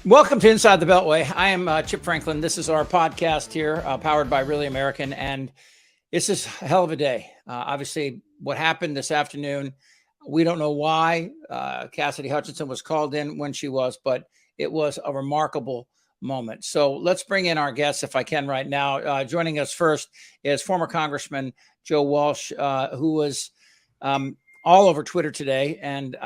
Welcome to Inside the Beltway. I am Chip Franklin. This is our podcast here, powered by Really American, and this is a hell of a day. Obviously, what happened this afternoon, we don't know why Cassidy Hutchinson was called in when she was, but it was a remarkable moment. So let's bring in our guests, if I can, right now. Joining us first is former Congressman Joe Walsh, who was all over Twitter today, and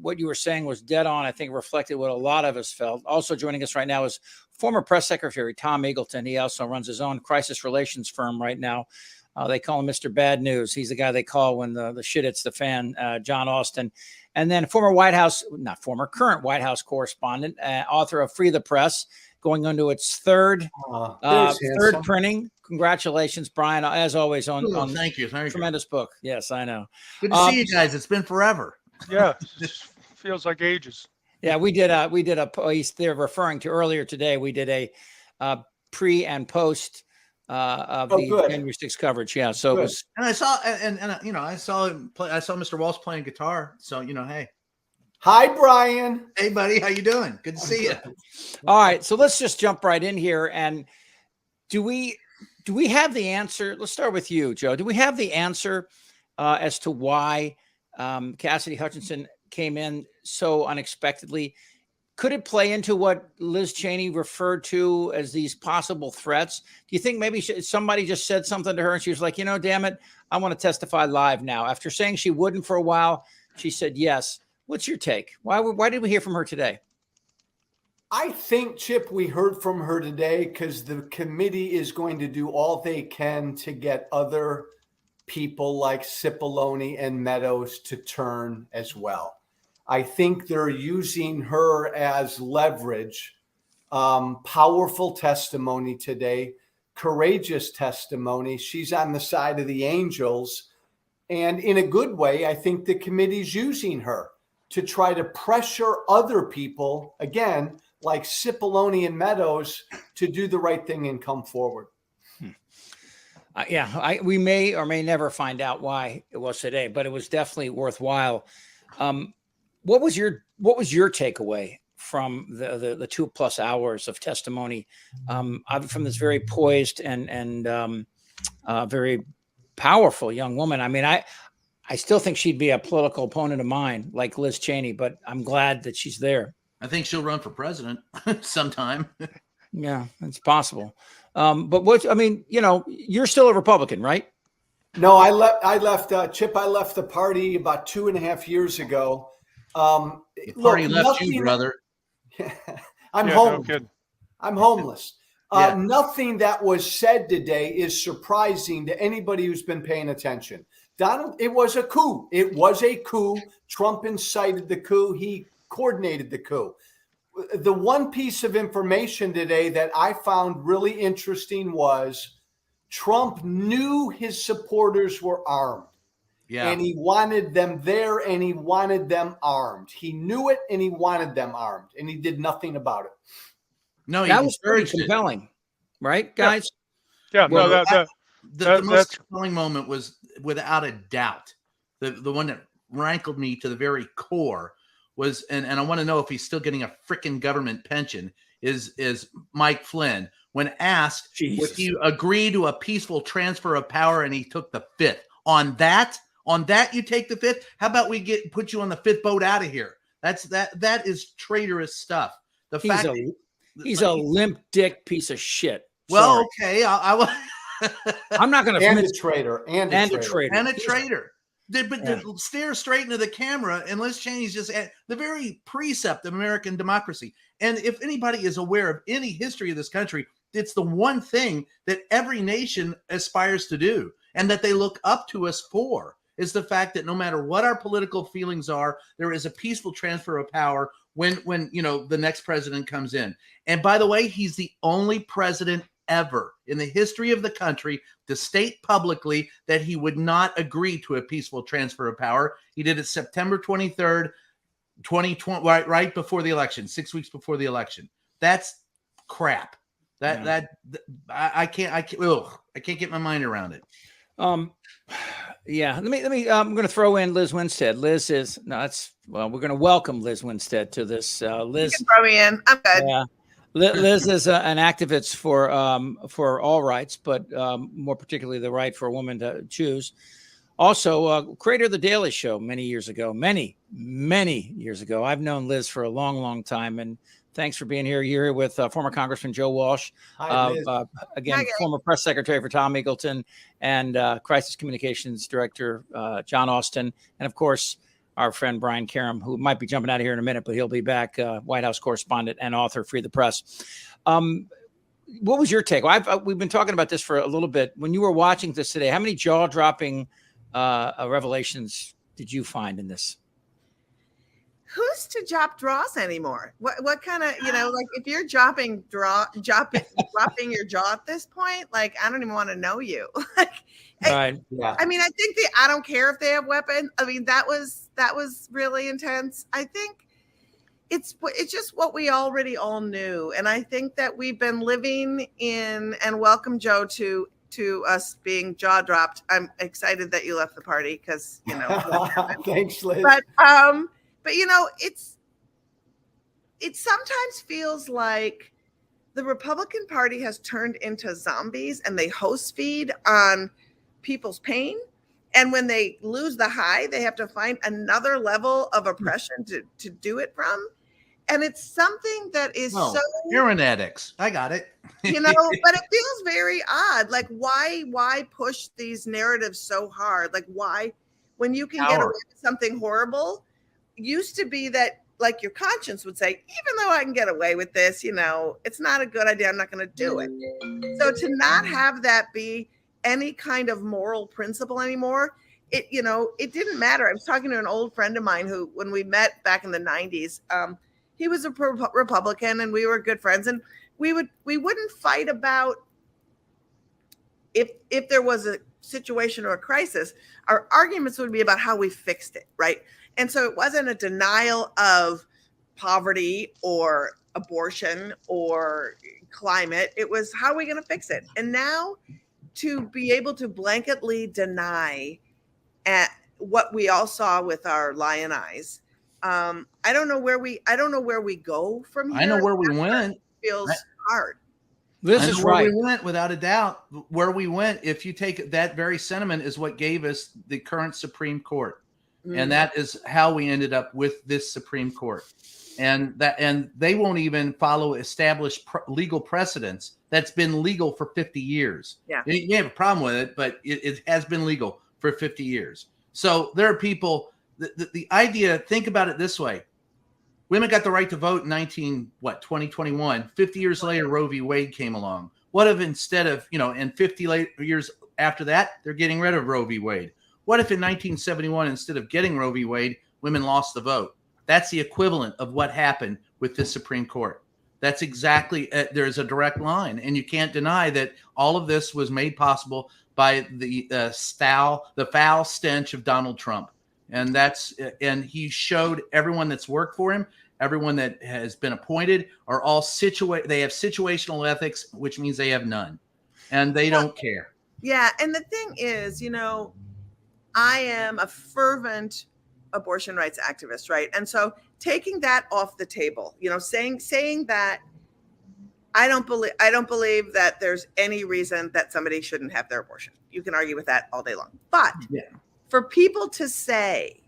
what you were saying was dead on. I think reflected what a lot of us felt. Also joining us right now is former press secretary Tom Eagleton. He also runs his own crisis relations firm right now. They call him Mr. Bad News. He's the guy they call when the shit hits the fan, John Austin. And then current White House correspondent, author of Free the Press, going into its third printing. Congratulations, Brian, as always, on thank you. Tremendous book. Yes, I know. Good to see you guys. It's been forever. Yeah, feels like ages. Yeah, we did a piece they're referring to earlier today. We did a pre and post of the January 6th coverage. Yeah, so it was. And I saw I saw him play. I saw Mr. Walsh playing guitar. So hey. Hi, Brian. Hey, buddy. How you doing? Good to see you. All right, so let's just jump right in here. And do we have the answer? Let's start with you, Joe. Do we have the answer as to why Cassidy Hutchinson came in so unexpectedly? Could it play into what Liz Cheney referred to as these possible threats? Do you think maybe somebody just said something to her and she was like, damn it, I want to testify live now? After saying she wouldn't for a while, she said yes. What's your take? Why did we hear from her today? I think, Chip, we heard from her today because the committee is going to do all they can to get other people like Cipollone and Meadows to turn as well. I think they're using her as leverage. Powerful testimony today, courageous testimony. She's on the side of the angels. And in a good way, I think the committee's using her to try to pressure other people, again, like Cipollone and Meadows, to do the right thing and come forward. We may or may never find out why it was today, but it was definitely worthwhile. What was your takeaway from the 2+ hours of testimony from this very poised and very powerful young woman? I mean, I still think she'd be a political opponent of mine, like Liz Cheney, but I'm glad that she's there. I think she'll run for president sometime. Yeah, it's possible. But you're still a Republican, right? No, I left, Chip, I left the party about 2.5 years ago. The party left you, brother. I'm homeless. No, I'm homeless. Nothing that was said today is surprising to anybody who's been paying attention. Donald, it was a coup. It was a coup. Trump incited the coup. He coordinated the coup. The one piece of information today that I found really interesting was Trump knew his supporters were armed. Yeah. And he wanted them there and he wanted them armed. He knew it and he wanted them armed and he did nothing about it. No, that was very compelling, right, guys? Yeah, well, the most compelling moment was, without a doubt, the one that rankled me to the very core was, and I want to know if he's still getting a freaking government pension, is Mike Flynn. When asked, would he agree to a peaceful transfer of power, and he took the fifth. On that you take the fifth? How about we put you on the fifth boat out of here? That is traitorous stuff. He's a limp dick piece of shit. Well, okay, I'm not going to. And a traitor. And a traitor. But stare straight into the camera, and Liz Cheney's just at the very precept of American democracy. And if anybody is aware of any history of this country, it's the one thing that every nation aspires to do and that they look up to us for, is the fact that no matter what our political feelings are, there is a peaceful transfer of power when the next president comes in. And by the way, he's the only president ever in the history of the country to state publicly that he would not agree to a peaceful transfer of power. He did it September 23rd, 2020, right before the election, 6 weeks before the election. That's crap. I can't get my mind around it. Yeah, let me. I'm going to throw in Liz Winstead. Liz is we're going to welcome Liz Winstead to this. Liz, you can throw me in. I'm good. Yeah, Liz is an activist for all rights, but more particularly the right for a woman to choose. Also, creator of the Daily Show many years ago. Many years ago. I've known Liz for a long time, and thanks for being here. You're here with former Congressman Joe Walsh. Hi, Liz. Again, Hi, former press secretary for Tom Eagleton, and crisis communications director John Austin, and of course our friend Brian Karem, who might be jumping out of here in a minute, but he'll be back. White House correspondent and author, Free the Press. What was your take? We've been talking about this for a little bit. When you were watching this today, how many jaw-dropping revelations did you find in this? Who's to drop draws anymore? What kind of, like if you're dropping your jaw at this point, like I don't even want to know you. Right. Yeah. I mean, I think I don't care if they have weapons. I mean, that was really intense. I think it's just what we already all knew. And I think that we've been living in, and welcome Joe to us being jaw dropped. I'm excited that you left the party because, Thanks, Liz. but it sometimes feels like the Republican Party has turned into zombies and they host feed on people's pain. And when they lose the high, they have to find another level of oppression to do it from. And it's something that is heroin addicts. I got it. but it feels very odd. Like why push these narratives so hard? Like why, when you can get away with something horrible, used to be that like your conscience would say, even though I can get away with this, it's not a good idea. I'm not going to do it. So to not have that be any kind of moral principle anymore, it didn't matter. I was talking to an old friend of mine who, when we met back in the 90s, he was a Republican and we were good friends, and we wouldn't fight about if there was a situation or a crisis. Our arguments would be about how we fixed it, right? And so it wasn't a denial of poverty or abortion or climate. It was, how are we going to fix it? And now to be able to blanketly deny what we all saw with our lion eyes, I don't know where we go from here. I know where we went. Feels hard. This is right. Where we went, without a doubt. Where we went, if you take that very sentiment, is what gave us the current Supreme Court. And that is how we ended up with this Supreme Court. And they won't even follow established legal precedents that's been legal for 50 years. Yeah. You have a problem with it, but it has been legal for 50 years. So there are people, the idea, think about it this way. Women got the right to vote in 2021. 50 years later, Roe v. Wade came along. What if instead of, and 50 years after that, they're getting rid of Roe v. Wade? What if in 1971, instead of getting Roe v. Wade, women lost the vote? That's the equivalent of what happened with the Supreme Court. That's exactly, there's a direct line. And you can't deny that all of this was made possible by the foul stench of Donald Trump. And he showed everyone that's worked for him, everyone that has been appointed, are all they have situational ethics, which means they have none. And they don't care. Yeah. And the thing is, I am a fervent abortion rights activist, right? And so taking that off the table, saying that I don't believe that there's any reason that somebody shouldn't have their abortion. You can argue with that all day long. But for people to say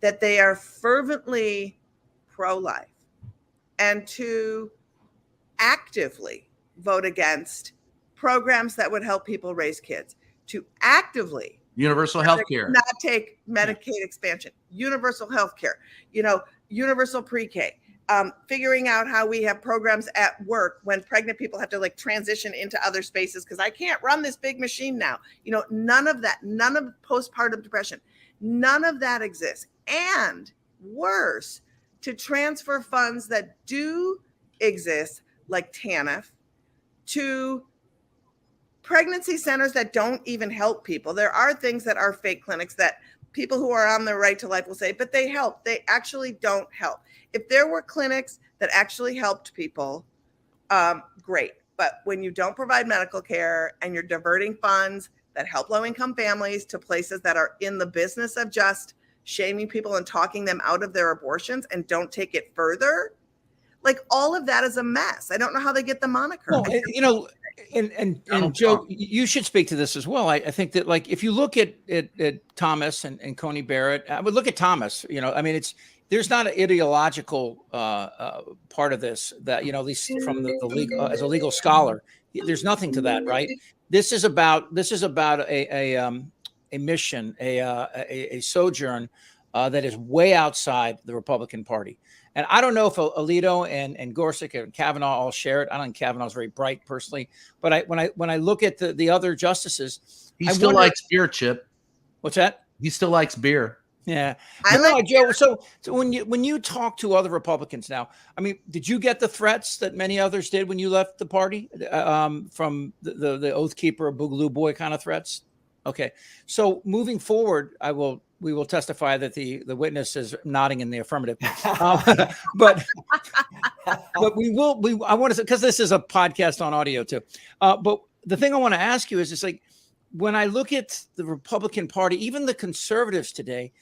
that they are fervently pro-life and to actively vote against programs that would help people raise kids, to actively universal health care, not take Medicaid expansion, universal health care, universal pre-K, figuring out how we have programs at work when pregnant people have to transition into other spaces because I can't run this big machine now. None of that, none of postpartum depression, none of that exists. And worse, to transfer funds that do exist, like TANF, to pregnancy centers that don't even help people. There are things that are fake clinics that people who are on the right to life will say, but they help. They actually don't help. If there were clinics that actually helped people, great. But when you don't provide medical care and you're diverting funds that help low-income families to places that are in the business of just shaming people and talking them out of their abortions and don't take it further. Like, all of that is a mess. I don't know how they get the moniker. Well, you know, and Joe, you should speak to this as well. I think that, like, if you look at Thomas and Coney Barrett, I would look at Thomas. You know, I mean, there's not an ideological part of this that, you know, at least from the legal, as a legal scholar, there's nothing to that, right? This is about a mission, a sojourn that is way outside the Republican Party. And I don't know if Alito and Gorsuch and Kavanaugh all share it. I don't think Kavanaugh's very bright personally, but when I look at the other justices, he still likes beer, Chip. What's that? He still likes beer. Yeah, I like Joe. So when you talk to other Republicans now, I mean, did you get the threats that many others did when you left the party from the Oath Keeper, Boogaloo Boy kind of threats? Okay, so moving forward, we will testify that the witness is nodding in the affirmative. But I want to, because this is a podcast on audio too. But the thing I want to ask you is, it's like, when I look at the Republican Party, even the conservatives today,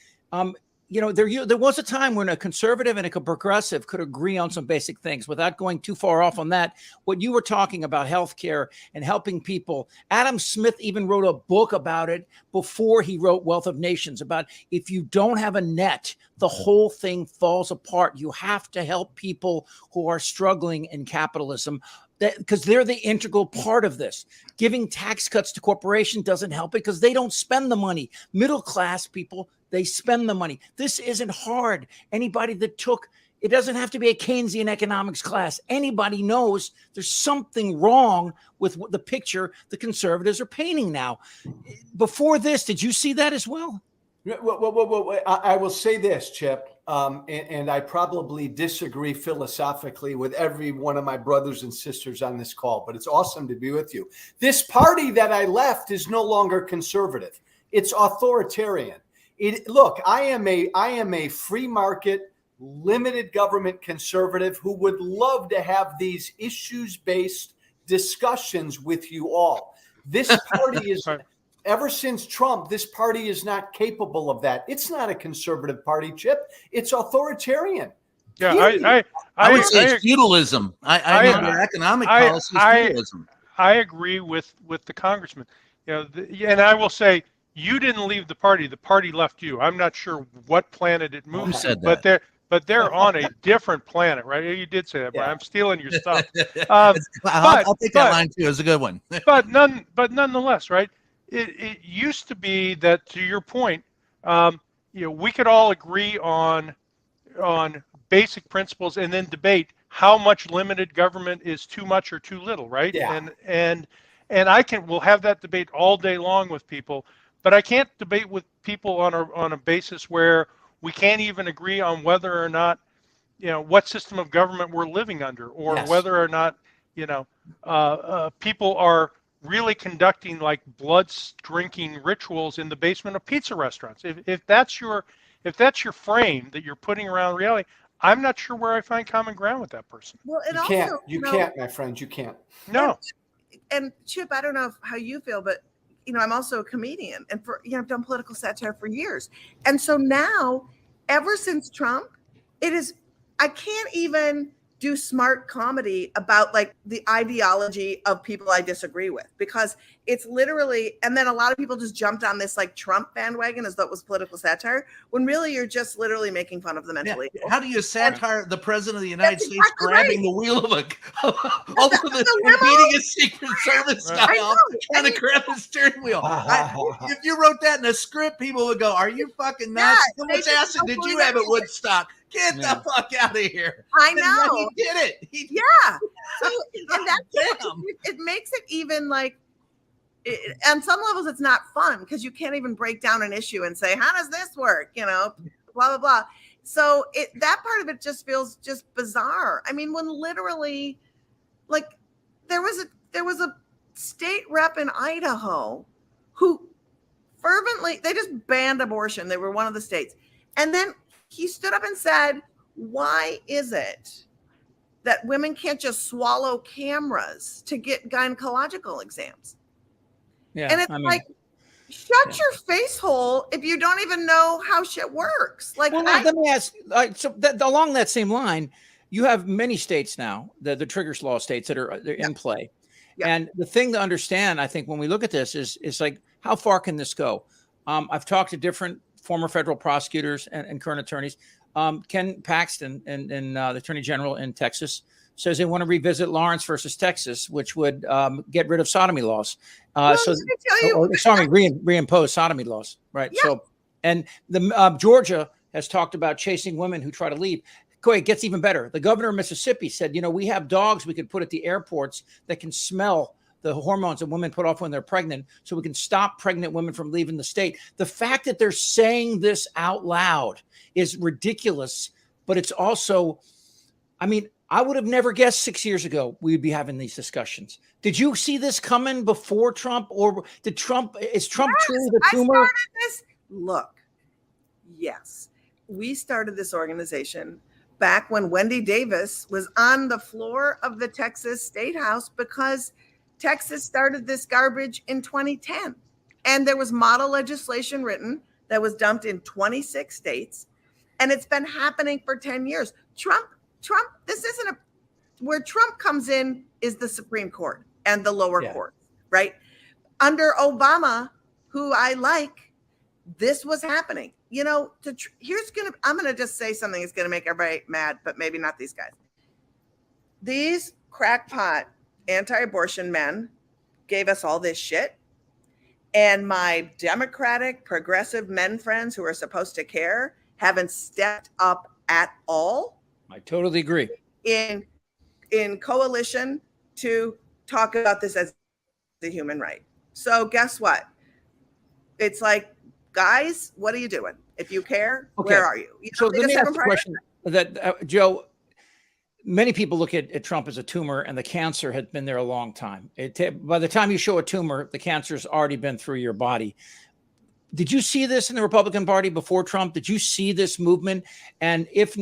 you know, there was a time when a conservative and a progressive could agree on some basic things without going too far off on that. What you were talking about, healthcare and helping people. Adam Smith even wrote a book about it before he wrote Wealth of Nations, about if you don't have a net, the whole thing falls apart. You have to help people who are struggling in capitalism, because they're the integral part of this. Giving tax cuts to corporations doesn't help it because they don't spend the money. Middle class people, they spend the money. This isn't hard. Anybody that it doesn't have to be a Keynesian economics class. Anybody knows there's something wrong with the picture the conservatives are painting now. Before this, did you see that as well? I will say this, Chip, and I probably disagree philosophically with every one of my brothers and sisters on this call, but it's awesome to be with you. This party that I left is no longer conservative. It's authoritarian. Look, I am a free market, limited government conservative who would love to have these issues-based discussions with you all. This party is... Ever since Trump, this party is not capable of that. It's not a conservative party, Chip. It's authoritarian. Yeah, I would say it's feudalism. I know their economic policy is feudalism. I agree with the congressman. You know, and I will say, you didn't leave the party. The party left you. I'm not sure what planet it moved to, but they're on a different planet, right? You did say that, but I'm stealing your stuff. I'll take that line too. It's a good one. but nonetheless, right? It used to be that, to your point, you know, we could all agree on basic principles and then debate how much limited government is too much or too little, right? Yeah. And we'll have that debate all day long with people, but I can't debate with people on a basis where we can't even agree on whether or not, you know, what system of government we're living under, or whether or not, you know, people are really conducting like blood drinking rituals in the basement of pizza restaurants. If that's your frame that you're putting around reality, I'm not sure where I find common ground with that person. Well, you can't, my friend, you can't. No. And Chip, I don't know how you feel, but you know, I'm also a comedian, and I've done political satire for years. And so now, ever since Trump, I can't even do smart comedy about like the ideology of people I disagree with, because it's literally, and then a lot of people just jumped on this like Trump bandwagon as though it was political satire, when really you're just literally making fun of the mentally ill. How do you satire the president of the United States grabbing the wheel of and beating a Secret Service guy off, trying to grab the steering wheel? If you wrote that in a script, people would go, "Are you fucking nuts? How much acid did you have at Woodstock? Get the fuck out of here!" I know. He did it. So, and it makes it even like, on some levels, it's not fun because you can't even break down an issue and say, how does this work? You know, blah, blah, blah. So that part of it just feels just bizarre. I mean, when literally, like, there was a state rep in Idaho who fervently, they just banned abortion. They were one of the states. And then he stood up and said, why is it that women can't just swallow cameras to get gynecological exams? Yeah, and it's Shut your face hole if you don't even know how shit works. Like, well, let me ask. Along that same line, you have many states now, the trigger law states that are they're in play. Yeah. And the thing to understand, I think, when we look at this is like, how far can this go? I've talked to different former federal prosecutors and current attorneys. Ken Paxton and the Attorney General in Texas says they want to revisit Lawrence versus Texas, which would get rid of sodomy laws. Reimpose sodomy laws, right? Yeah. So, and the Georgia has talked about chasing women who try to leave. It gets even better. The governor of Mississippi said, we have dogs we could put at the airports that can smell the hormones that women put off when they're pregnant, so we can stop pregnant women from leaving the state. The fact that they're saying this out loud is ridiculous, but it's also, I would have never guessed 6 years ago we'd be having these discussions. Did you see this coming before Trump, or is Trump truly the tumor? Look, yes, we started this organization back when Wendy Davis was on the floor of the Texas State House because Texas started this garbage in 2010. And there was model legislation written that was dumped in 26 states. And it's been happening for 10 years. Trump, this isn't where Trump comes in is the Supreme Court and the lower court, right? Under Obama, who I like, this was happening. I'm going to just say something that's going to make everybody mad, but maybe not these guys. These crackpot anti-abortion men gave us all this shit. And my Democratic progressive men friends who are supposed to care haven't stepped up at all. I totally agree. In coalition to talk about this as a human right. So guess what? It's like, guys, what are you doing? If you care, where are you? So let me ask the question that, Joe, many people look at Trump as a tumor, and the cancer had been there a long time. By the time you show a tumor, the cancer's already been through your body. Did you see this in the Republican Party before Trump? Did you see this movement? And if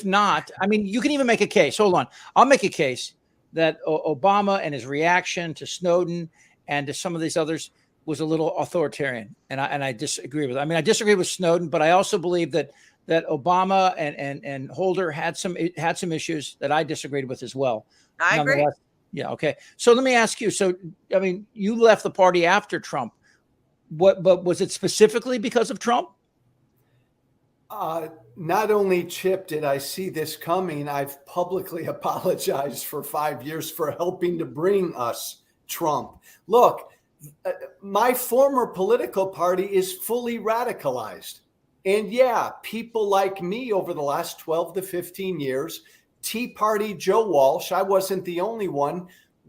not, you can even make a case. Hold on. I'll make a case that Obama and his reaction to Snowden and to some of these others was a little authoritarian. And I disagree with it. I disagree with Snowden, but I also believe that Obama and Holder had some issues that I disagreed with as well. I agree. Yeah. Okay. So let me ask you. So, you left the party after Trump. But was it specifically because of Trump? Not only, Chip, did I see this coming, I've publicly apologized for 5 years for helping to bring us Trump. Look, my former political party is fully radicalized. And people like me over the last 12 to 15 years, Tea Party Joe Walsh, I wasn't the only one,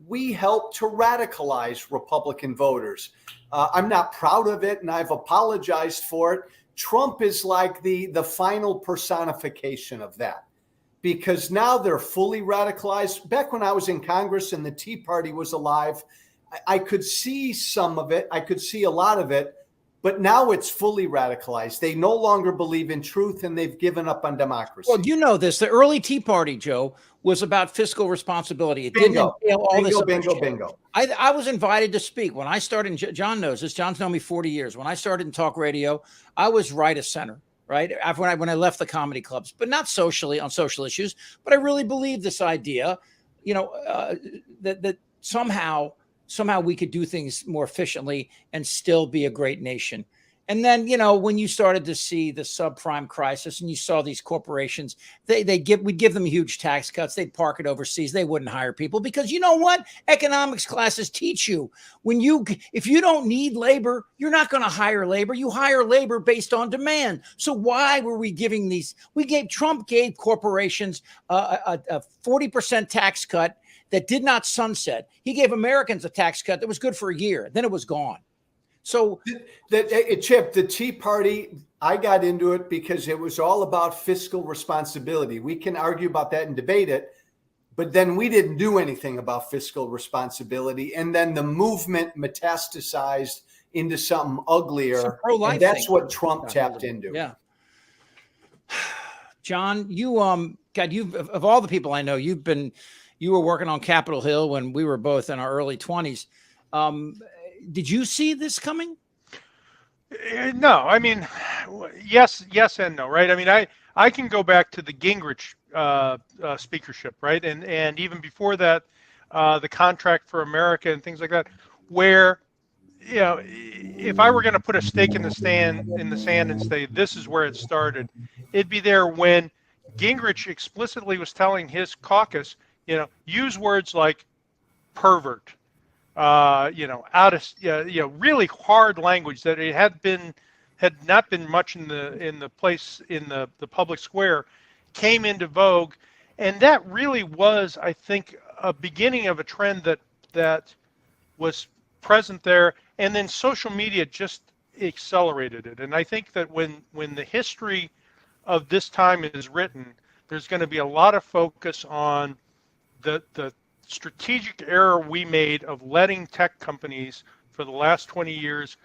we helped to radicalize Republican voters. I'm not proud of it, and I've apologized for it. Trump is like the final personification of that, because now they're fully radicalized. Back when I was in Congress and the Tea Party was alive, I could see some of it. I could see a lot of it, but now it's fully radicalized. They no longer believe in truth, and they've given up on democracy. Well, you know this. The early Tea Party, Joe, was about fiscal responsibility. It didn't entail all this. Bingo. I was invited to speak when I started. John knows this. John's known me 40 years. When I started in talk radio, I was right of center, right? When I left the comedy clubs, but not socially on social issues. But I really believed this idea, that somehow we could do things more efficiently and still be a great nation. And then, when you started to see the subprime crisis and you saw these corporations, we'd give them huge tax cuts. They'd park it overseas. They wouldn't hire people because you know what? Economics classes teach you if you don't need labor, you're not going to hire labor. You hire labor based on demand. So why were we giving these? Trump gave corporations a 40% tax cut that did not sunset. He gave Americans a tax cut that was good for a year. Then it was gone. So Chip, the Tea Party, I got into it because it was all about fiscal responsibility. We can argue about that and debate it, but then we didn't do anything about fiscal responsibility. And then the movement metastasized into something uglier. And that's what Trump tapped into. Yeah. John, you of all the people I know, you were working on Capitol Hill when we were both in our early 20s. Did you see this coming? No, I mean, yes, and no, right? I mean, I can go back to the Gingrich speakership, right, and even before that, the Contract for America and things like that, where if I were going to put a stake in the sand and say this is where it started, it'd be there when Gingrich explicitly was telling his caucus, use words like pervert, out of, really hard language that it had not been much in the public square, came into vogue, and that really was, I think, a beginning of a trend that was present there, and then social media just accelerated it. And I think that when the history of this time is written, there's going to be a lot of focus on the strategic error we made of letting tech companies for the last 20 years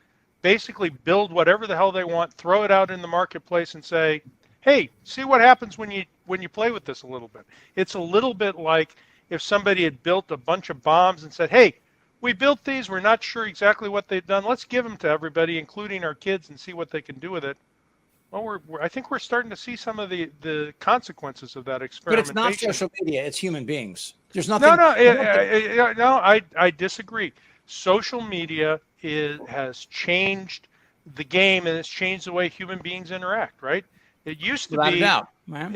basically build whatever the hell they want, throw it out in the marketplace and say, hey, see what happens when you play with this a little bit. It's a little bit like if somebody had built a bunch of bombs and said, hey, we built these, we're not sure exactly what they've done, let's give them to everybody, including our kids, and see what they can do with it. Well, I think we're starting to see some of the consequences of that experimentation. But it's not social media; it's human beings. There's nothing. No, I disagree. Social media has changed the game, and it's changed the way human beings interact. Right? It used to be.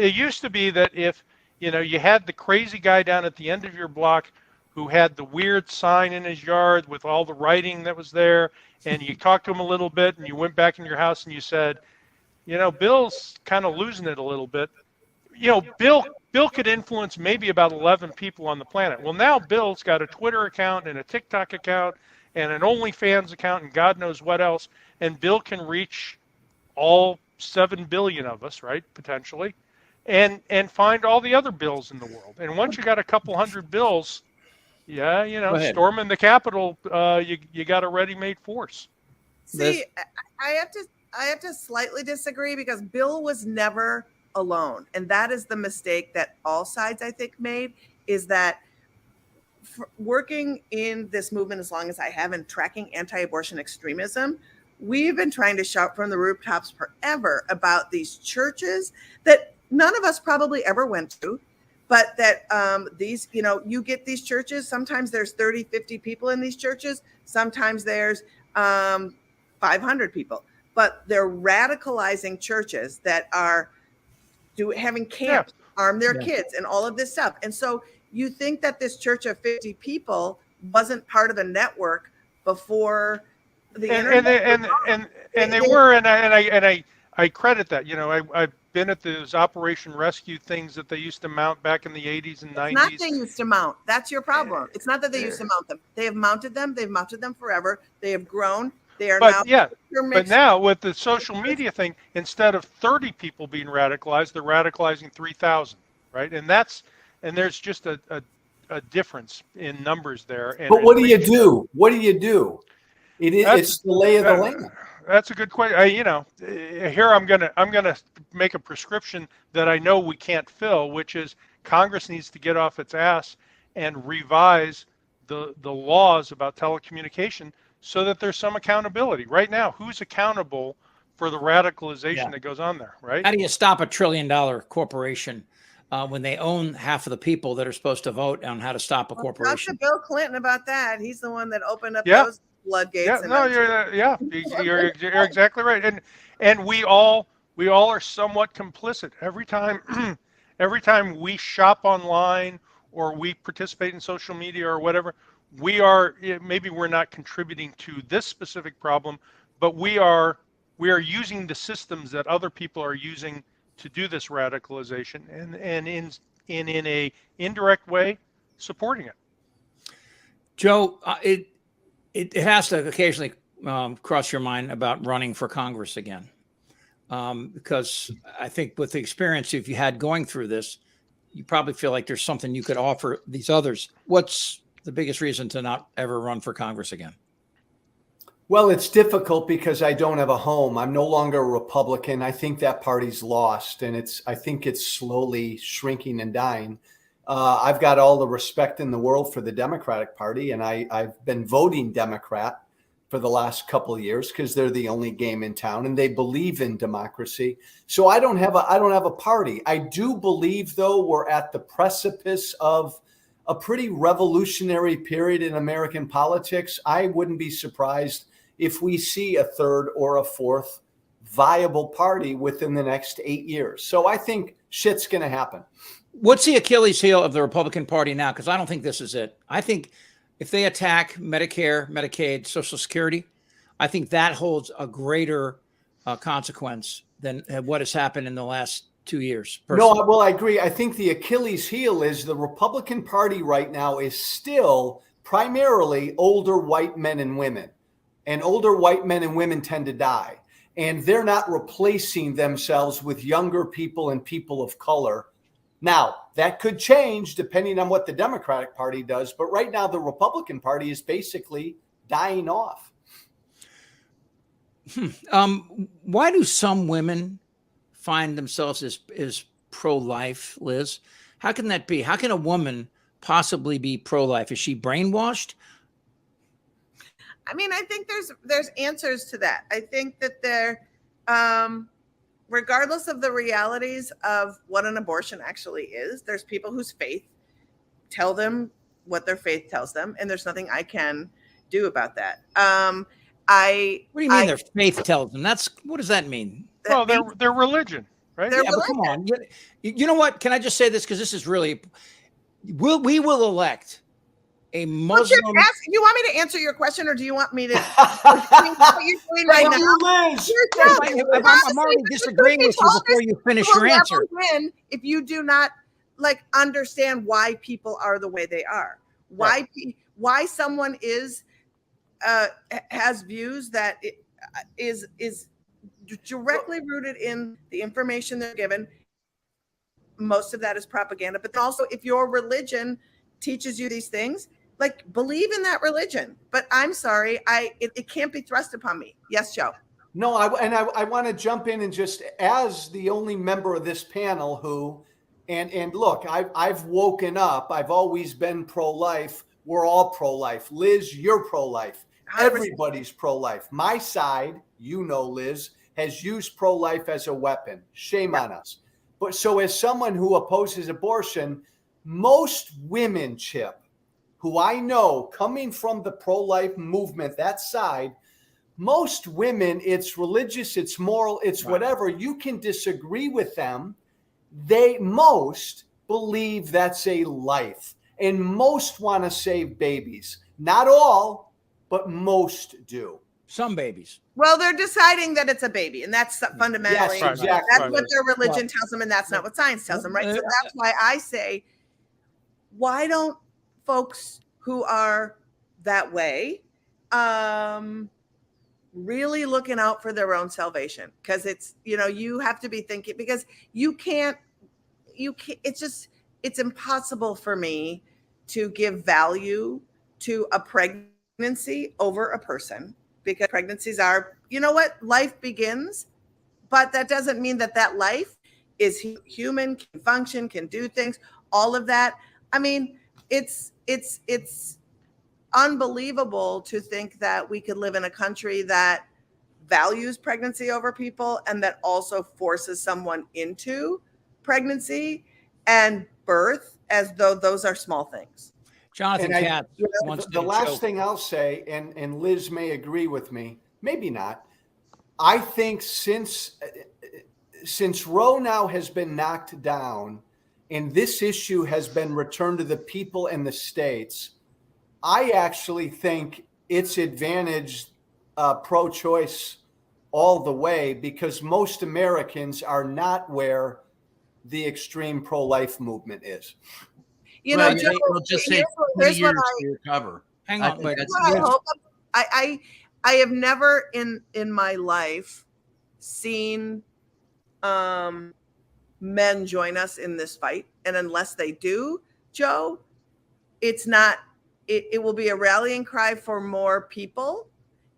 It used to be that if you had the crazy guy down at the end of your block who had the weird sign in his yard with all the writing that was there, and you talked to him a little bit, and you went back in your house and you said, Bill's kind of losing it a little bit. Bill could influence maybe about 11 people on the planet. Well, now Bill's got a Twitter account and a TikTok account and an OnlyFans account and God knows what else. And Bill can reach all 7 billion of us, right, potentially, and find all the other Bills in the world. And once you got a couple hundred Bills, storming the Capitol, you got a ready-made force. See, I have to slightly disagree because Bill was never alone. And that is the mistake that all sides, I think, made, is that working in this movement as long as I have and tracking anti-abortion extremism, we've been trying to shout from the rooftops forever about these churches that none of us probably ever went to, but that these, you get these churches, sometimes there's 30, 50 people in these churches, sometimes there's 500 people. But they're radicalizing churches that are having camps, arm their kids, and all of this stuff. And so you think that this church of 50 people wasn't part of a network before the internet? And they were, and I credit that. I've been at those Operation Rescue things that they used to mount back in the 80s and 90s. It's not they used to mount. That's your problem. It's not that they used to mount them. They have mounted them. They've mounted them forever. They have grown. But now with the social media thing, instead of 30 people being radicalized, they're radicalizing 3,000, right? And there's just a difference in numbers there. But what do you do? What do you do? It's the lay of the land. That's a good question. Here I'm gonna make a prescription that I know we can't fill, which is Congress needs to get off its ass and revise the laws about telecommunication, so that there's some accountability. Right now, who's accountable for the radicalization that goes on there, right? How do you stop $1 trillion corporation when they own half of the people that are supposed to vote on how to stop a corporation? Talk to Bill Clinton about that. He's the one that opened up those floodgates. You're exactly right. And we all are somewhat complicit. Every time we shop online or we participate in social media or whatever, maybe we're not contributing to this specific problem, but we are using the systems that other people are using to do this radicalization, and in a indirect way supporting it. Joe, it has to occasionally cross your mind about running for Congress again, because I think with the experience if you had going through this, you probably feel like there's something you could offer these others. What's the biggest reason to not ever run for Congress again? Well, it's difficult because I don't have a home. I'm no longer a Republican. I think that party's lost, and I think it's slowly shrinking and dying. I've got all the respect in the world for the Democratic Party, and I've been voting Democrat for the last couple of years because they're the only game in town and they believe in democracy. So I don't have a party. I do believe, though, we're at the precipice of a pretty revolutionary period in American politics. I wouldn't be surprised if we see a third or a fourth viable party within the next 8 years. So I think shit's going to happen. What's the Achilles heel of the Republican Party now? Because I don't think this is it. I think if they attack Medicare, Medicaid, Social Security, I think that holds a greater consequence than what has happened in the last 2 years. Personally. No, well, I agree. I think the Achilles heel is the Republican Party right now is still primarily older white men and women. And older white men and women tend to die. And they're not replacing themselves with younger people and people of color. Now, that could change depending on what the Democratic Party does. But right now, the Republican Party is basically dying off. Why do some women find themselves as pro-life, Liz? How can that be? How can a woman possibly be pro-life? Is she brainwashed? I mean, I think there's answers to that. I think that there, regardless of the realities of what an abortion actually is, there's people whose faith tell them what their faith tells them, and there's nothing I can do about that. What do you mean their faith tells them? What does that mean? Well, their religion, right? Yeah, but come on. You know what? Can I just say this? Because this is really, we will elect a Muslim. You want me to answer your question, or do you want me to? What you're doing right now? I'm already disagreeing with you before you finish your answer. Win if you do not understand why people are the way they are, why someone has views that is directly rooted in the information they're given. Most of that is propaganda, but also if your religion teaches you these things, believe in that religion. But I'm sorry, it can't be thrust upon me. Yes, Joe. No, I want to jump in and just, as the only member of this panel who, and look, I've woken up. I've always been pro-life. We're all pro-life. Liz, you're pro-life. 100%. Everybody's pro-life. My side, Liz, has used pro-life as a weapon. Shame on us. But so as someone who opposes abortion, most women, Chip, who I know coming from the pro-life movement, that side, most women, it's religious, it's moral, it's whatever. You can disagree with them. They most believe that's a life. And most want to save babies. Not all, but most do. Some babies. Well, they're deciding that it's a baby, and that's fundamentally exactly. That's what their religion tells them, and that's not what science tells them, right? So that's why I say, why don't folks who are that way really looking out for their own salvation? Because it's, you have to be thinking, because you can't, it's impossible for me to give value to a pregnancy over a person, because pregnancies are, life begins, but that doesn't mean that life is human, can function, can do things, all of that. I mean, it's unbelievable to think that we could live in a country that values pregnancy over people and that also forces someone into pregnancy and birth as though those are small things. Jonathan Katz wants the last thing I'll say, and Liz may agree with me, maybe not. I think since Roe now has been knocked down and this issue has been returned to the people and the states, I actually think it's advantaged pro-choice all the way, because most Americans are not where the extreme pro-life movement is. Joe, it'll just take 20 years to recover. Hang on, wait. I have never in my life seen men join us in this fight, and unless they do, Joe, it's not. It will be a rallying cry for more people,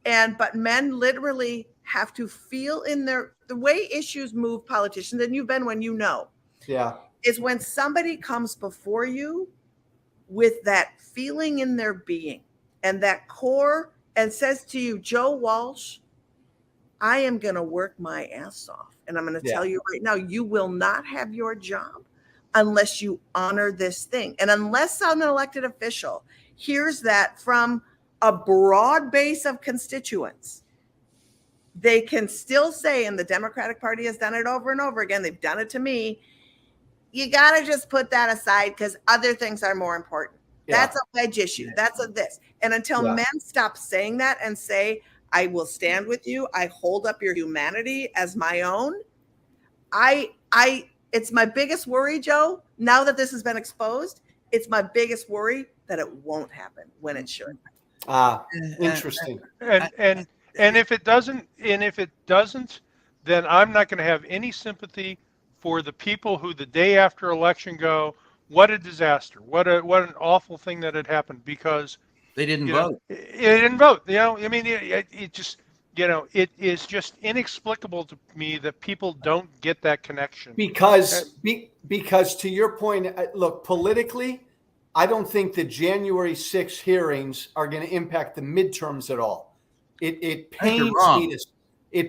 but men literally have to feel in the way issues move politicians, and you've been when is when somebody comes before you with that feeling in their being and that core and says to you, Joe Walsh, I am going to work my ass off. And I'm going to tell you right now, you will not have your job unless you honor this thing. And unless an elected official hears that from a broad base of constituents, they can still say, and the Democratic Party has done it over and over again, they've done it to me, you got to just put that aside because other things are more important. Yeah. That's a wedge issue. That's a this. And until men stop saying that and say, I will stand with you, I hold up your humanity as my own, it's my biggest worry, Joe, now that this has been exposed, it's my biggest worry that it won't happen when it should. Interesting. And if it doesn't, then I'm not going to have any sympathy for the people who the day after election go, what a disaster, what an awful thing that had happened, because they didn't vote. It didn't vote. I mean, it just, it is just inexplicable to me that people don't get that connection. Because to your point, look, politically, I don't think the January 6th hearings are going to impact the midterms at all. It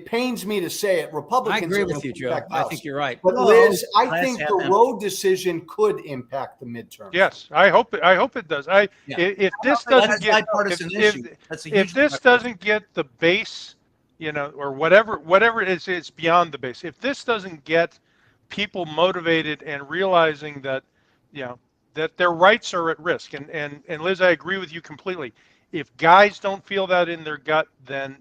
pains me to say it. Republicans. I agree with you, Joe. I think you're right. But Liz, I think the road decision could impact the midterms. Yes, I hope it does. If this doesn't get if this doesn't get the base, or whatever it is, it's beyond the base. If this doesn't get people motivated and realizing that, that their rights are at risk, and Liz, I agree with you completely. If guys don't feel that in their gut, then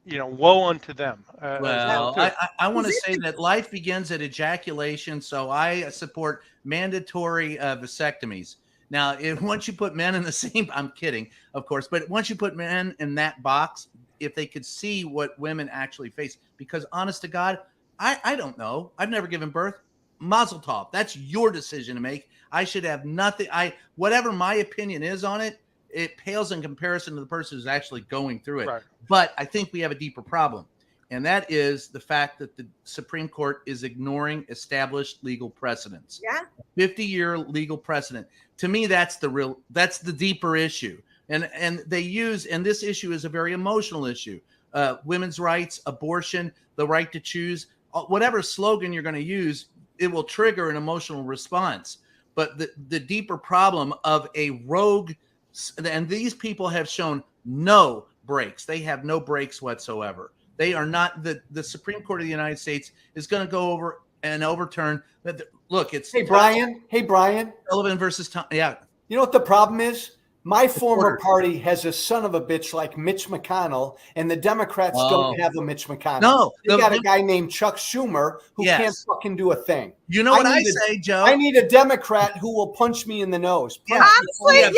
woe unto them. Well, I want to say that life begins at ejaculation, so I support mandatory vasectomies. Now, once you put men in the same, I'm kidding, of course, but once you put men in that box, if they could see what women actually face, because honest to God, I don't know. I've never given birth. Mazel tov. That's your decision to make. I should have nothing. Whatever my opinion is on it, it pales in comparison to the person who's actually going through it. Right. But I think we have a deeper problem, and that is the fact that the Supreme Court is ignoring established legal precedents. Yeah, 50-year legal precedent. To me, that's the deeper issue. And they use, and this issue is a very emotional issue. Women's rights, abortion, the right to choose, whatever slogan you're going to use, it will trigger an emotional response. But the deeper problem of a rogue, and these people have shown no breaks. They have no breaks whatsoever. They are not, the Supreme Court of the United States is going to go over and overturn. Look, it's Hey, Brian. Sullivan versus Tom. Yeah. You know what the problem is? My former party has a son of a bitch like Mitch McConnell, and the Democrats don't have a Mitch McConnell. No, they got a guy named Chuck Schumer who can't fucking do a thing. You know what I say, Joe? I need a Democrat who will punch me in the nose. Honestly, yes.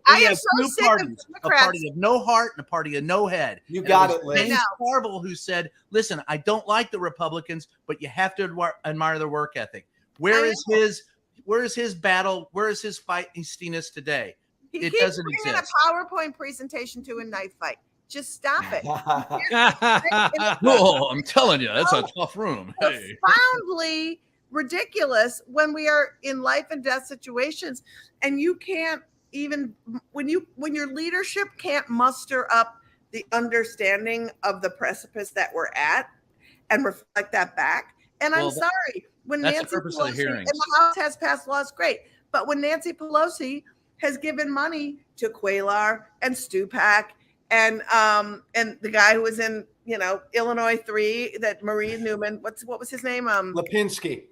I am so sick of Democrats. A party of no heart and a party of no head. You got it, Liz. James Carville, who said, "Listen, I don't like the Republicans, but you have to admire their work ethic." Where is his battle? Where is his feistiness today? It doesn't exist. A PowerPoint presentation to a knife fight. Just stop it. No, I'm telling you, that's a tough room. Hey. Profoundly ridiculous when we are in life and death situations, and you can't even when your leadership can't muster up the understanding of the precipice that we're at and reflect that back. And I'm sorry, when Nancy Pelosi in the House has passed laws, great, but when Nancy Pelosi has given money to Quaylar and Stupak and the guy who was in Illinois 3, that Marie Newman, what was his name? Lipinski,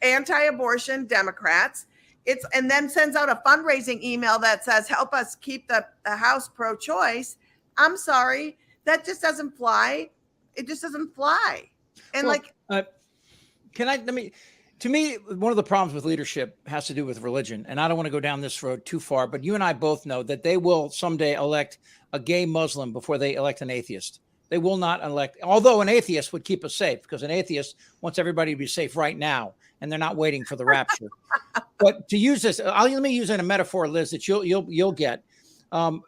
anti-abortion Democrats. And then sends out a fundraising email that says, help us keep the House pro-choice. I'm sorry, that just doesn't fly. It just doesn't fly. And to me, one of the problems with leadership has to do with religion. And I don't want to go down this road too far, but you and I both know that they will someday elect a gay Muslim before they elect an atheist. They will not elect, although an atheist would keep us safe, because an atheist wants everybody to be safe right now, and they're not waiting for the rapture. But to use this, let me use it in a metaphor, Liz, that you'll get. One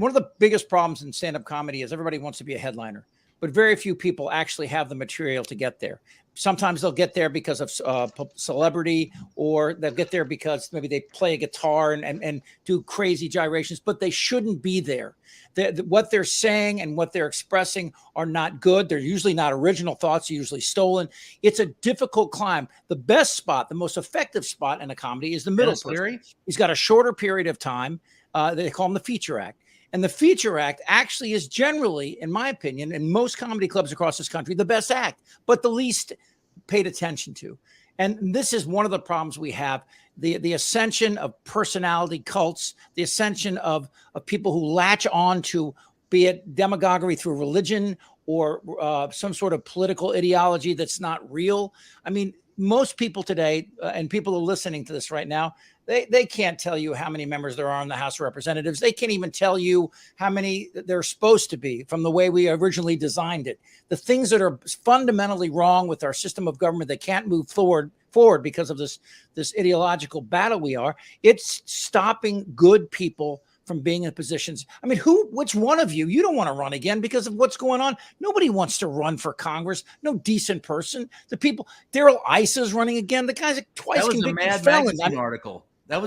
of the biggest problems in stand-up comedy is everybody wants to be a headliner. but very few people actually have the material to get there. Sometimes they'll get there because of celebrity, or they'll get there because maybe they play a guitar and do crazy gyrations, but they shouldn't be there. What they're saying and what they're expressing are not good. They're usually not original thoughts, usually stolen. It's a difficult climb. The best spot, the most effective spot in a comedy is the middle person. He's got a shorter period of time. They call him the feature act. And the feature act actually is generally, in my opinion, in most comedy clubs across this country, the best act, but the least paid attention to. And this is one of the problems we have, the ascension of personality cults, the ascension of people who latch on to, be it demagoguery through religion or some sort of political ideology that's not real. I mean, most people today, and people who are listening to this right now, they can't tell you how many members there are in the House of Representatives. They can't even tell you how many they're supposed to be from the way we originally designed it. The things that are fundamentally wrong with our system of government that can't move forward because of this ideological battle we are, it's stopping good people from being in positions. I mean, which one of you don't want to run again because of what's going on? Nobody wants to run for Congress. No decent person. The people, Daryl Ice's running again. The guy's twice convicted felon. That was a Mad Magazine article. That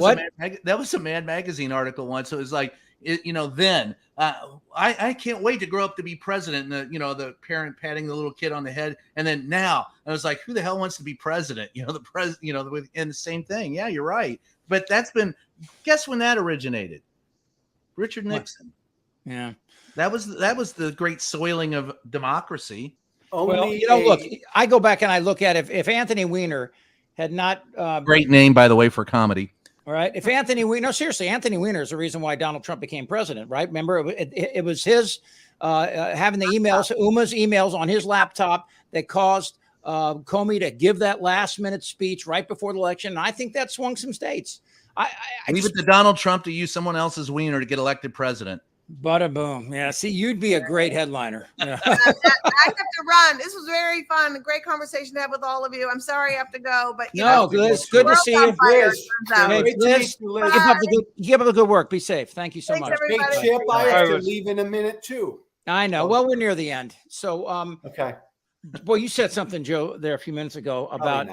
was a Mad Magazine article once. So it was like, then I can't wait to grow up to be president. And the parent patting the little kid on the head. And then now I was like, who the hell wants to be president? And the same thing. Yeah, you're right. But guess when that originated? Richard Nixon. What? Yeah. That was the great soiling of democracy. Look, I go back and I look at if Anthony Weiner had not great name, by the way, for comedy. All right. If Anthony Weiner, no, seriously, Anthony Weiner is the reason why Donald Trump became president, right? Remember, it was his having the emails, Uma's emails on his laptop that caused Comey to give that last minute speech right before the election. And I think that swung some states. I leave it to Donald Trump to use someone else's wiener to get elected president. Bada boom. Yeah. See, you'd be a great headliner. Yeah. I have to run. This was very fun. A great conversation to have with all of you. I'm sorry I have to go, but Liz, good to see you. Liz, keep up the good work. Be safe. Thank you so much. Everybody. Hey, Chip, I have to leave in a minute too. I know. Well, we're near the end. So, okay. Well, you said something, Joe, there a few minutes ago about,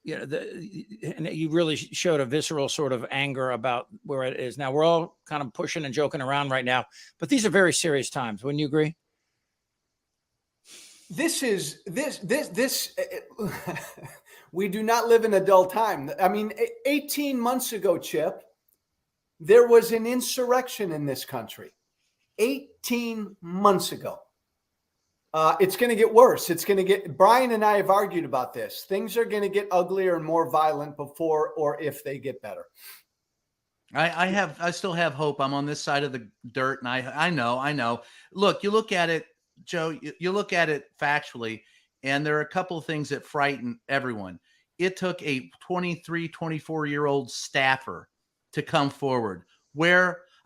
and you really showed a visceral sort of anger about where it is now. We're all kind of pushing and joking around right now, but these are very serious times. Wouldn't you agree? We do not live in a dull time. I mean, 18 months ago, Chip, there was an insurrection in this country. 18 months ago. It's going to get worse. Brian and I have argued about this. Things are going to get uglier and more violent before or if they get better. I still have hope. I'm on this side of the dirt, and I know. Look, you look at it, Joe, you look at it factually, and there are a couple of things that frighten everyone. It took a 23, 24-year-old staffer to come forward.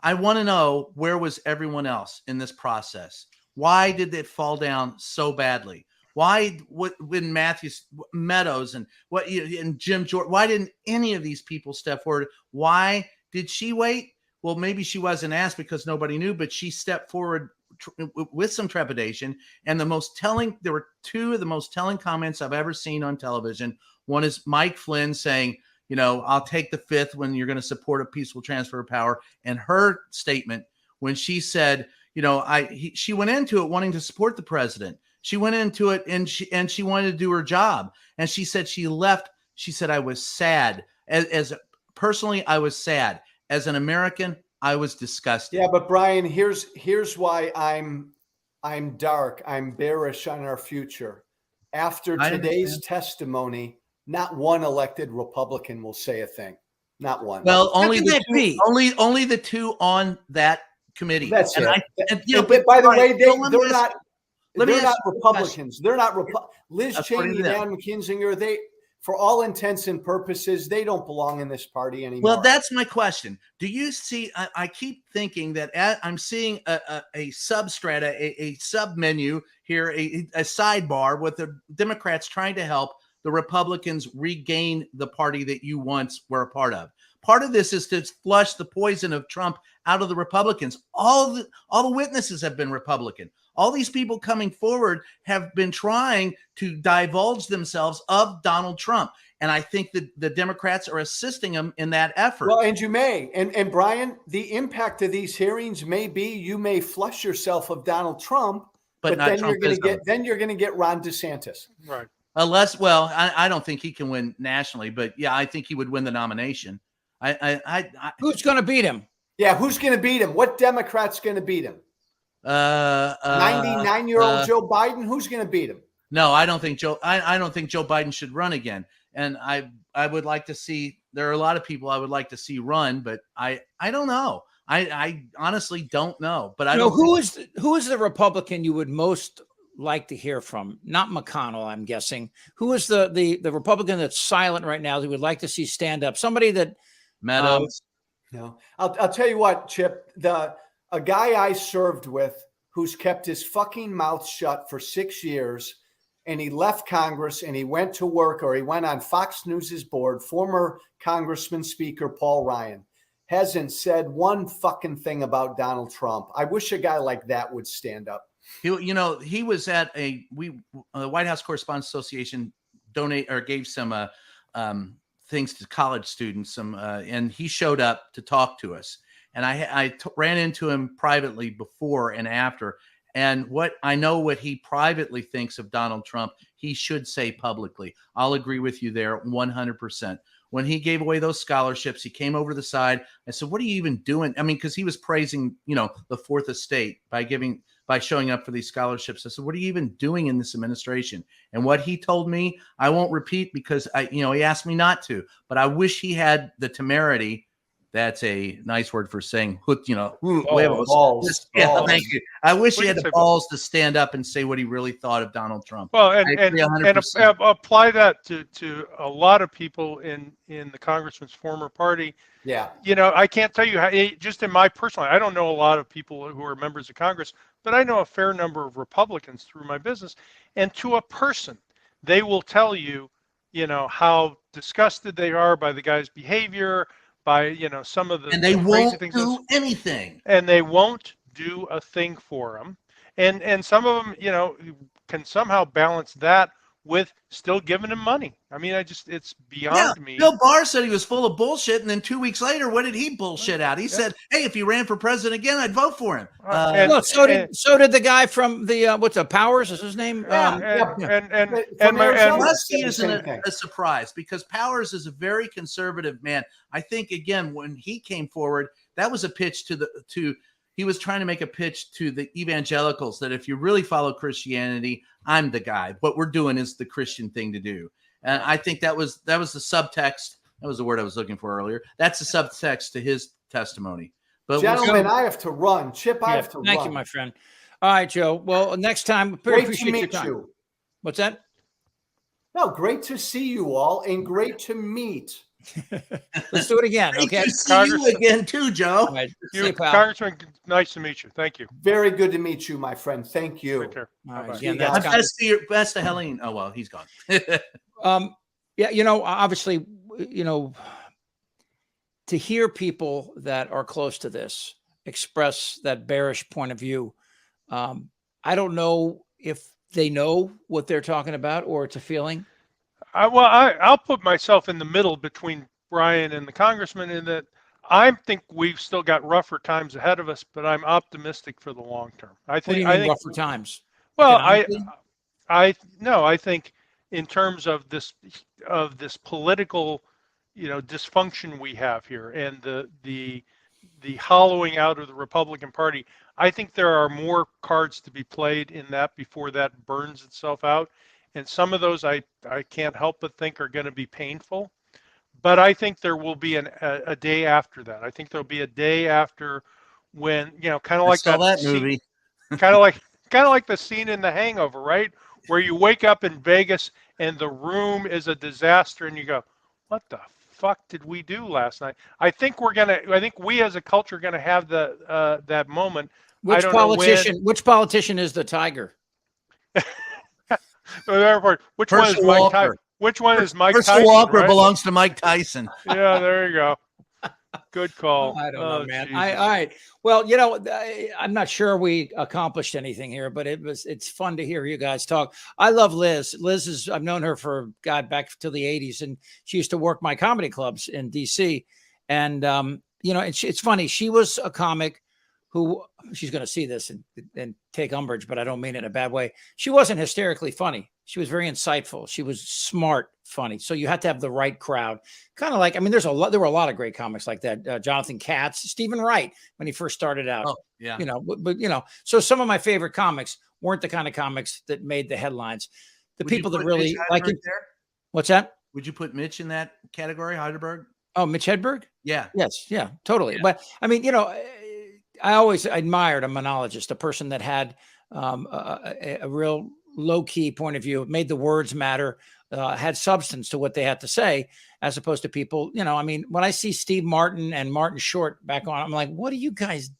I want to know, where was everyone else in this process? Why did it fall down so badly? When Matthews, Meadows, and Jim Jordan, why didn't any of these people step forward? Why did she wait? Well, maybe she wasn't asked because nobody knew, but she stepped forward with some trepidation. And there were two of the most telling comments I've ever seen on television. One is Mike Flynn saying, I'll take the fifth when you're going to support a peaceful transfer of power. And her statement when she said, she went into it wanting to support the president. She went into it and she wanted to do her job. And she said she left. She said, I was sad. As personally, I was sad. As an American, I was disgusted. Yeah, but Brian, here's why I'm dark. I'm bearish on our future. After today's testimony, not one elected Republican will say a thing. Not one. Well, only the two on that committee. That's it. But by the way, they're not Republicans. They're not Liz Cheney and Ann McKinzinger. For all intents and purposes, they don't belong in this party anymore. Well, that's my question. Do you see? I keep thinking that I'm seeing a substrata, a sub menu here, a sidebar with the Democrats trying to help the Republicans regain the party that you once were a part of. part of this is to flush the poison of Trump out of the Republicans. All the witnesses have been Republican. All these people coming forward have been trying to divulge themselves of Donald Trump. And I think that the Democrats are assisting them in that effort. Well, and you may. And Brian, the impact of these hearings may be you may flush yourself of Donald Trump, but not then Trumpism. you're going to get Ron DeSantis. Right. Unless, well, I don't think he can win nationally, but yeah, I think he would win the nomination. Who's going to beat him? Yeah, who's going to beat him? What Democrat's going to beat him? 99-year-old Joe Biden. Who's going to beat him? No, I don't think Joe. I don't think Joe Biden should run again. And I would like to see. There are a lot of people I would like to see run, but I don't know. I honestly don't know. But I don't. Who is the Republican you would most like to hear from? Not McConnell, I'm guessing. Who is the Republican that's silent right now that would like to see stand up? Somebody that Meadows. No, I'll tell you what, Chip. A guy I served with who's kept his fucking mouth shut for 6 years, and he left Congress and he went to work, or he went on Fox News's board, former Congressman Speaker Paul Ryan, hasn't said one fucking thing about Donald Trump. I wish a guy like that would stand up. He was at the White House Correspondents Association gave some things to college students, and he showed up to talk to us. And I ran into him privately before and after. And what he privately thinks of Donald Trump, he should say publicly. I'll agree with you there 100%. When he gave away those scholarships, he came over the side. I said, what are you even doing? I mean, because he was praising, the Fourth Estate by showing up for these scholarships. I said, what are you even doing in this administration? And what he told me, I won't repeat because he asked me not to, but I wish he had the temerity. That's a nice word for saying, balls. Yeah, thank you. I wish he had the balls to stand up and say what he really thought of Donald Trump. Well, and apply that to a lot of people in the congressman's former party. Yeah. I can't tell you how, just in my personal, I don't know a lot of people who are members of Congress, but I know a fair number of Republicans through my business. And to a person, they will tell you, how disgusted they are by the guy's behavior, by some of the and they won't things do anything, and they won't do a thing for them, and some of them can somehow balance that with still giving him money. I mean, it's beyond me. Bill Barr said he was full of bullshit, and then 2 weeks later, what did he bullshit out? He said, "Hey, if he ran for president again, I'd vote for him." So did the guy from the Powers is his name? Unless he isn't a surprise, because Powers is a very conservative man. I think again when he came forward, that was a pitch he was trying to make a pitch to the evangelicals that if you really follow Christianity, I'm the guy. What we're doing is the Christian thing to do. And I think that was the subtext. That was the word I was looking for earlier. That's the subtext to his testimony. But gentlemen, I have to run. Chip, I have to run. Thank you, my friend. All right, Joe. Well, next time, great to meet you. What's that? No, great to see you all and great to meet. Let's do it again. Okay. See you again too, Joe. Right. Congressman, nice to meet you. Thank you. Very good to meet you, my friend. Thank you. Take care. All right. Again, best to Helene. Oh well, he's gone. Obviously, to hear people that are close to this express that bearish point of view, I don't know if they know what they're talking about or it's a feeling. I'll put myself in the middle between Brian and the congressman in that I think we've still got rougher times ahead of us, but I'm optimistic for the long term. I think rougher times. Well, I think in terms of this political, dysfunction we have here and the hollowing out of the Republican Party, I think there are more cards to be played in that before that burns itself out. And some of those I can't help but think are going to be painful. But I think there will be a day after that. I think there'll be a day after when, kind of like that movie, kind of like the scene in The Hangover, right? Where you wake up in Vegas and the room is a disaster and you go, what the fuck did we do last night? I think we as a culture are going to have that moment. Which politician is the tiger? Which one is Mike Tyson? Which one is Mike Tyson? Walker right? belongs to Mike Tyson. Yeah, there you go. Good call. I don't know, Oh, man. Jesus. All right. Well, you know, I'm not sure we accomplished anything here, but it's fun to hear you guys talk. I love Liz. Liz is, I've known her for God back to the 80s, and she used to work my comedy clubs in DC. And you know, it's funny. She was a comic who, she's going to see this and take umbrage, but I don't mean it in a bad way. She wasn't hysterically funny. She was very insightful. She was smart, funny. So you had to have the right crowd. Kind of like, I mean, there were a lot of great comics like that. Jonathan Katz, Stephen Wright, when he first started out. Oh, yeah. You know, but you know, so some of my favorite comics weren't the kind of comics that made the headlines. The Would you people that put really Mitch like Hedberg it. there? What's that? Would you put Mitch in that category, Heidelberg? Oh, Mitch Hedberg? Yeah. Yes. Yeah, totally. Yeah. But I mean, you know, I always admired a monologist, a person that had a real low key point of view, made the words matter, had substance to what they had to say, as opposed to people, you know, I mean, when I see Steve Martin and Martin Short back on, I'm like, what are you guys?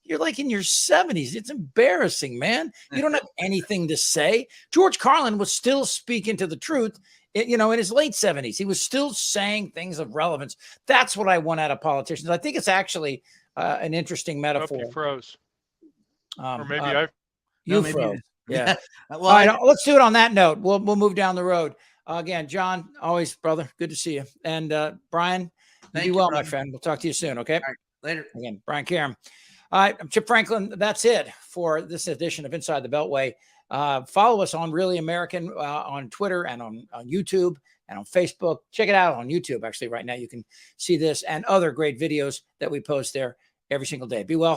You're like in your 70s. It's embarrassing, man. You don't have anything to say. George Carlin was still speaking to the truth. You know, in his late 70s, he was still saying things of relevance. That's what I want out of politicians. I think it's actually an interesting metaphor. You froze. Or maybe you maybe froze. Yeah. Well, All right, let's do it on that note. We'll move down the road. Again, John, always, brother, good to see you. And Brian, Thank you you, well, brother. my friend. We'll talk to you soon. Okay. All right, later. Again, Brian Karem. All right, I'm Chip Franklin. That's it for this edition of Inside the Beltway. Follow us on Really American on Twitter and on YouTube and on Facebook. Check it out on YouTube. Actually, right now you can see this and other great videos that we post there every single day. Be well.